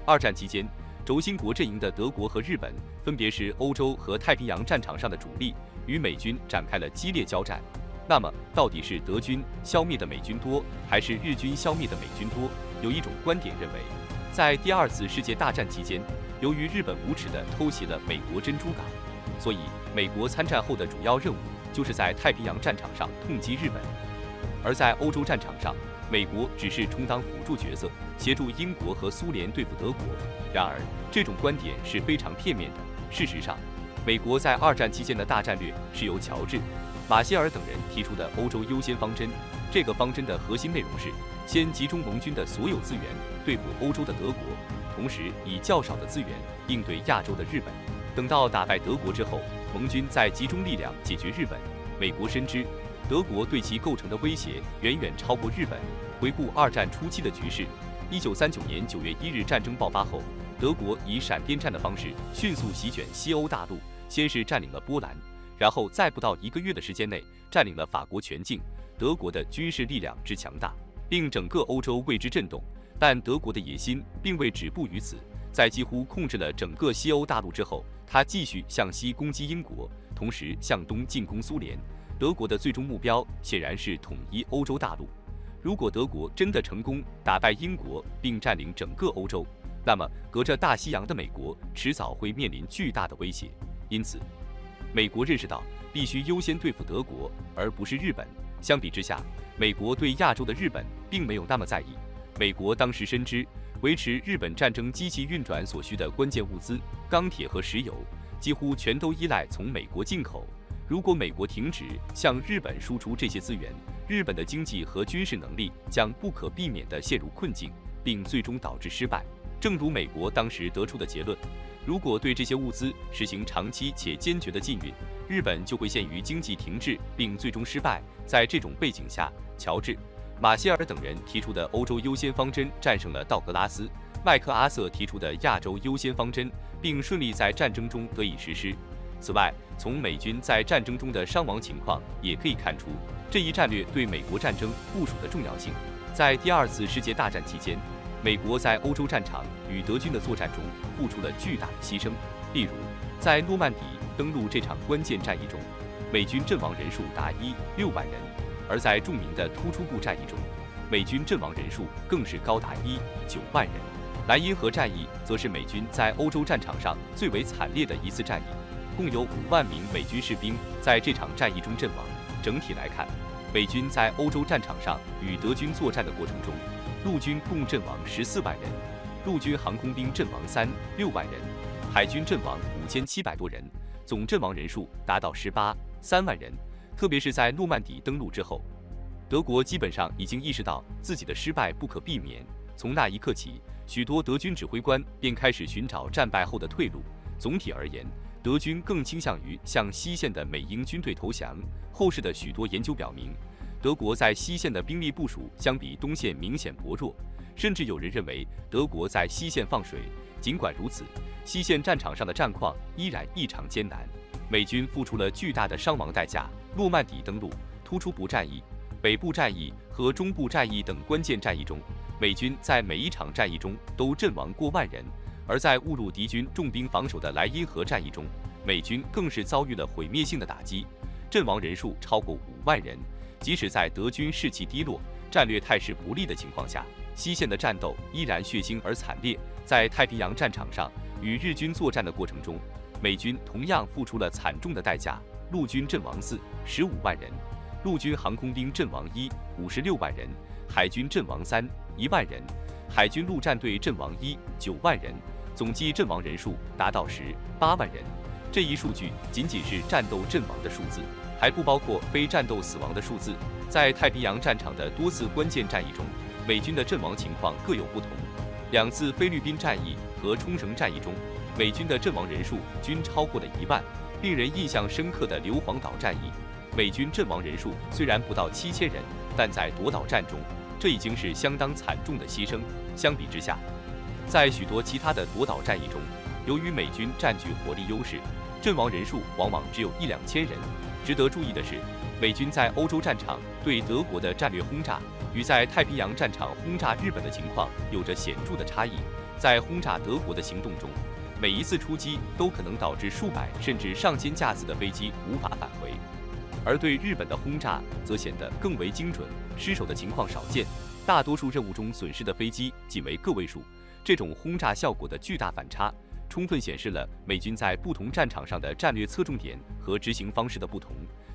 二战期间，轴心国阵营的德国和日本分别是欧洲和太平洋战场上的主力，与美军展开了激烈交战。那么，到底是德军消灭的美军多，还是日军消灭的美军多？有一种观点认为，在第二次世界大战期间，由于日本无耻地偷袭了美国珍珠港，所以美国参战后的主要任务就是在太平洋战场上痛击日本。而在欧洲战场上，美国只是充当辅助角色，协助英国和苏联对付德国。然而，这种观点是非常片面的。事实上，美国在二战期间的大战略是由乔治·马歇尔等人提出的欧洲优先方针。这个方针的核心内容是，先集中盟军的所有资源对付欧洲的德国，同时以较少的资源应对亚洲的日本。等到打败德国之后，盟军再集中力量解决日本。美国深知德国对其构成的威胁远远超过日本。回顾二战初期的局势，1939年9月1日战争爆发后，德国以闪电战的方式迅速席卷西欧大陆，先是占领了波兰，然后在不到1个月的时间内占领了法国全境。德国的军事力量之强大，令整个欧洲为之震动。但德国的野心并未止步于此，在几乎控制了整个西欧大陆之后，他继续向西攻击英国，同时向东进攻苏联。德国的最终目标显然是统一欧洲大陆。如果德国真的成功打败英国并占领整个欧洲，那么隔着大西洋的美国迟早会面临巨大的威胁。因此，美国认识到必须优先对付德国，而不是日本。相比之下，美国对亚洲的日本并没有那么在意。美国当时深知，维持日本战争机器运转所需的关键物资钢铁和石油，几乎全都依赖从美国进口。如果美国停止向日本输出这些资源，日本的经济和军事能力将不可避免地陷入困境，并最终导致失败。正如美国当时得出的结论，如果对这些物资实行长期且坚决的禁运，日本就会陷于经济停滞，并最终失败。在这种背景下，乔治·马歇尔等人提出的欧洲优先方针战胜了道格拉斯·麦克阿瑟提出的亚洲优先方针，并顺利在战争中得以实施。此外，从美军在战争中的伤亡情况也可以看出，这一战略对美国战争部署的重要性。在第二次世界大战期间，美国在欧洲战场与德军的作战中付出了巨大的牺牲。例如，在诺曼底登陆这场关键战役中，美军阵亡人数达6万人；而在著名的突出部战役中，美军阵亡人数更是高达9万人。莱茵河战役则是美军在欧洲战场上最为惨烈的一次战役。共有5万名美军士兵在这场战役中阵亡。整体来看，美军在欧洲战场上与德军作战的过程中，陆军共阵亡14万人，陆军航空兵阵亡6万人，海军阵亡5700多人，总阵亡人数达到3万人。特别是在诺曼底登陆之后，德国基本上已经意识到自己的失败不可避免。从那一刻起，许多德军指挥官便开始寻找战败后的退路。总体而言，德军更倾向于向西线的美英军队投降。后世的许多研究表明，德国在西线的兵力部署相比东线明显薄弱，甚至有人认为德国在西线放水。尽管如此，西线战场上的战况依然异常艰难，美军付出了巨大的伤亡代价。诺曼底登陆、突出部战役、北部战役和中部战役等关键战役中，美军在每一场战役中都阵亡过万人。而在误入敌军重兵防守的莱茵河战役中，美军更是遭遇了毁灭性的打击，阵亡人数超过5万人。即使在德军士气低落、战略态势不利的情况下，西线的战斗依然血腥而惨烈。在太平洋战场上与日军作战的过程中，美军同样付出了惨重的代价，陆军阵亡15万人，陆军航空兵阵亡56万人，海军阵亡1万人，海军陆战队阵亡9万人，总计阵亡人数达到18万人。这一数据仅仅是战斗阵亡的数字，还不包括非战斗死亡的数字。在太平洋战场的多次关键战役中，美军的阵亡情况各有不同。2次菲律宾战役和冲绳战役中，美军的阵亡人数均超过了1万。令人印象深刻的硫磺岛战役，美军阵亡人数虽然不到7000人，但在夺岛战中，这已经是相当惨重的牺牲。相比之下，在许多其他的夺岛战役中，由于美军占据火力优势，阵亡人数往往只有1-2千人。值得注意的是，美军在欧洲战场对德国的战略轰炸与在太平洋战场轰炸日本的情况有着显著的差异。在轰炸德国的行动中，每一次出击都可能导致数百甚至上千架次的飞机无法返回。而对日本的轰炸则显得更为精准，失手的情况少见，大多数任务中损失的飞机仅为个位数。这种轰炸效果的巨大反差，充分显示了美军在不同战场上的战略侧重点和执行方式的不同。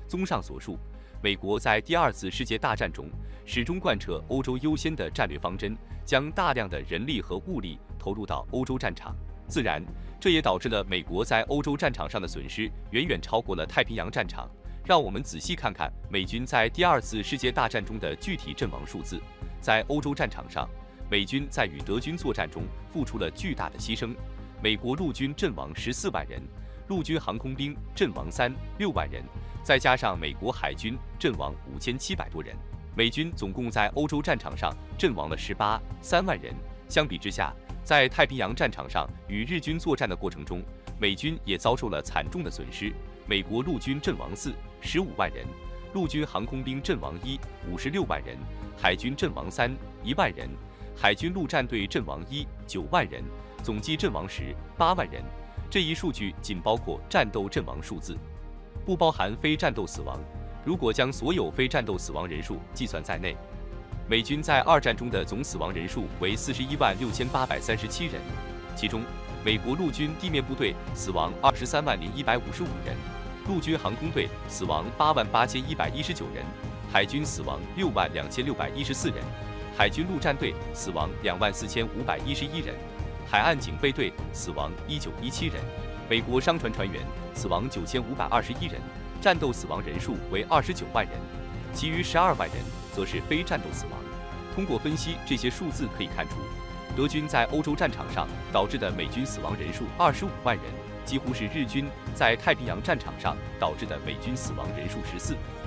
综上所述，美国在第二次世界大战中始终贯彻欧洲优先的战略方针，将大量的人力和物力投入到欧洲战场。自然，这也导致了美国在欧洲战场上的损失远远超过了太平洋战场。让我们仔细看看美军在第二次世界大战中的具体阵亡数字。在欧洲战场上，美军在与德军作战中付出了巨大的牺牲。美国陆军阵亡14万人，陆军航空兵阵亡6万人，再加上美国海军阵亡5700多人，美军总共在欧洲战场上阵亡了3万人。相比之下，在太平洋战场上与日军作战的过程中，美军也遭受了惨重的损失。美国陆军阵亡15万人，陆军航空兵阵亡56万人，海军阵亡1万人，海军陆战队阵亡9万人，总计阵亡8万人。这一数据仅包括战斗阵亡数字，不包含非战斗死亡。如果将所有非战斗死亡人数计算在内，美军在二战中的总死亡人数为416837人，其中美国陆军地面部队死亡230155人，陆军航空队死亡88119人，海军死亡62614人，海军陆战队死亡24511人，海岸警备队死亡1917人，美国商船船员死亡9521人，战斗死亡人数为29万人，其余12万人则是非战斗死亡。通过分析这些数字可以看出，德军在欧洲战场上导致的美军死亡人数25万人，几乎是日军在太平洋战场上导致的美军死亡人数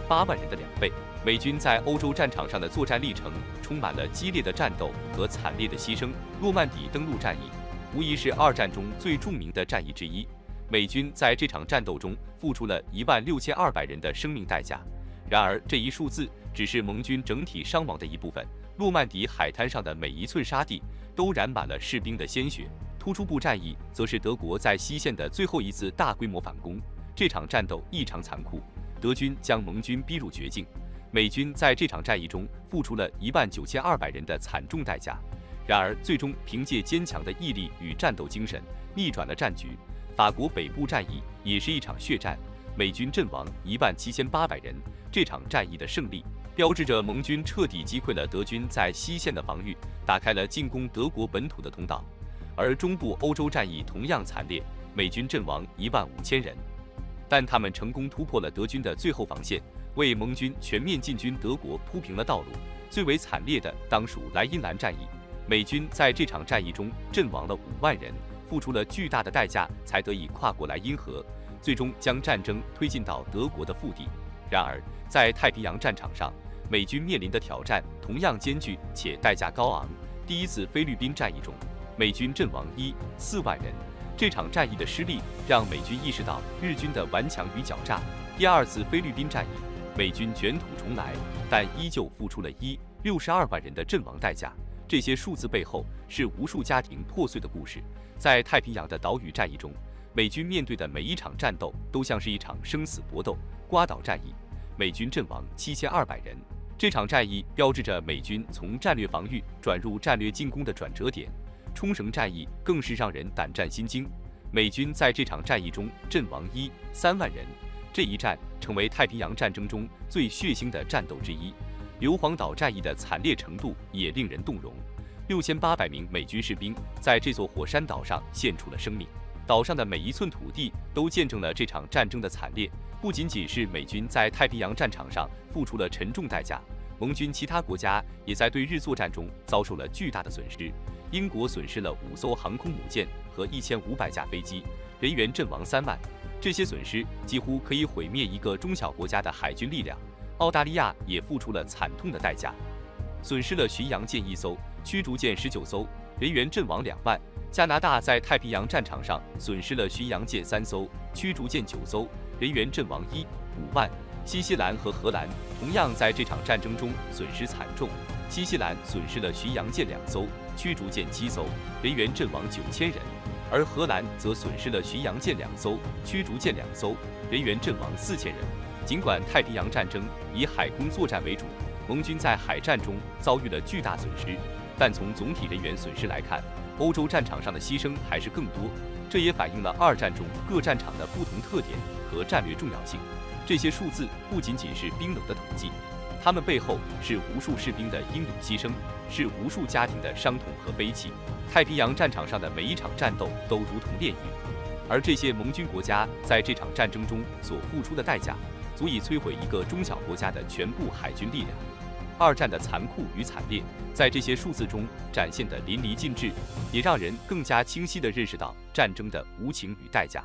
8万人的2倍。美军在欧洲战场上的作战历程充满了激烈的战斗和惨烈的牺牲。诺曼底登陆战役无疑是二战中最著名的战役之一，美军在这场战斗中付出了16200人的生命代价。然而，这一数字只是盟军整体伤亡的一部分。诺曼底海滩上的每一寸沙地都染满了士兵的鲜血。突出部战役则是德国在西线的最后一次大规模反攻。这场战斗异常残酷，德军将盟军逼入绝境。美军在这场战役中付出了19200人的惨重代价。然而，最终凭借坚强的毅力与战斗精神，逆转了战局。法国北部战役也是一场血战，美军阵亡17800人。这场战役的胜利，标志着盟军彻底击溃了德军在西线的防御，打开了进攻德国本土的通道。而中部欧洲战役同样惨烈，美军阵亡15000人，但他们成功突破了德军的最后防线，为盟军全面进军德国铺平了道路。最为惨烈的当属莱茵兰战役，美军在这场战役中阵亡了5万人，付出了巨大的代价才得以跨过莱茵河，最终将战争推进到德国的腹地。然而，在太平洋战场上，美军面临的挑战同样艰巨且代价高昂。第一次菲律宾战役中，美军阵亡4万人。这场战役的失利让美军意识到日军的顽强与狡诈。第二次菲律宾战役，美军卷土重来，但依旧付出了62万人的阵亡代价。这些数字背后是无数家庭破碎的故事。在太平洋的岛屿战役中，美军面对的每一场战斗都像是一场生死搏斗。瓜岛战役，美军阵亡7200人。这场战役标志着美军从战略防御转入战略进攻的转折点。冲绳战役更是让人胆战心惊，美军在这场战役中阵亡3万人。这一战成为太平洋战争中最血腥的战斗之一。硫磺岛战役的惨烈程度也令人动容，6800名美军士兵在这座火山岛上献出了生命。岛上的每一寸土地都见证了这场战争的惨烈。不仅仅是美军在太平洋战场上付出了沉重代价，盟军其他国家也在对日作战中遭受了巨大的损失。英国损失了5艘航空母舰和1500架飞机，人员阵亡3万。这些损失几乎可以毁灭一个中小国家的海军力量。澳大利亚也付出了惨痛的代价，损失了巡洋舰1艘、驱逐舰19艘，人员阵亡2万。加拿大在太平洋战场上损失了巡洋舰3艘、驱逐舰9艘，人员阵亡5万。新西兰和荷兰同样在这场战争中损失惨重。新西兰损失了巡洋舰2艘、驱逐舰7艘，人员阵亡9000人；而荷兰则损失了巡洋舰2艘、驱逐舰2艘，人员阵亡4000人。尽管太平洋战争以海空作战为主，盟军在海战中遭遇了巨大损失，但从总体人员损失来看，欧洲战场上的牺牲还是更多。这也反映了2战中各战场的不同特点和战略重要性。这些数字不仅仅是冰冷的统计，它们背后是无数士兵的英勇牺牲，是无数家庭的伤痛和悲戚。太平洋战场上的每一场战斗都如同炼狱，而这些盟军国家在这场战争中所付出的代价，足以摧毁一个中小国家的全部海军力量。2战的残酷与惨烈，在这些数字中展现得淋漓尽致，也让人更加清晰地认识到战争的无情与代价。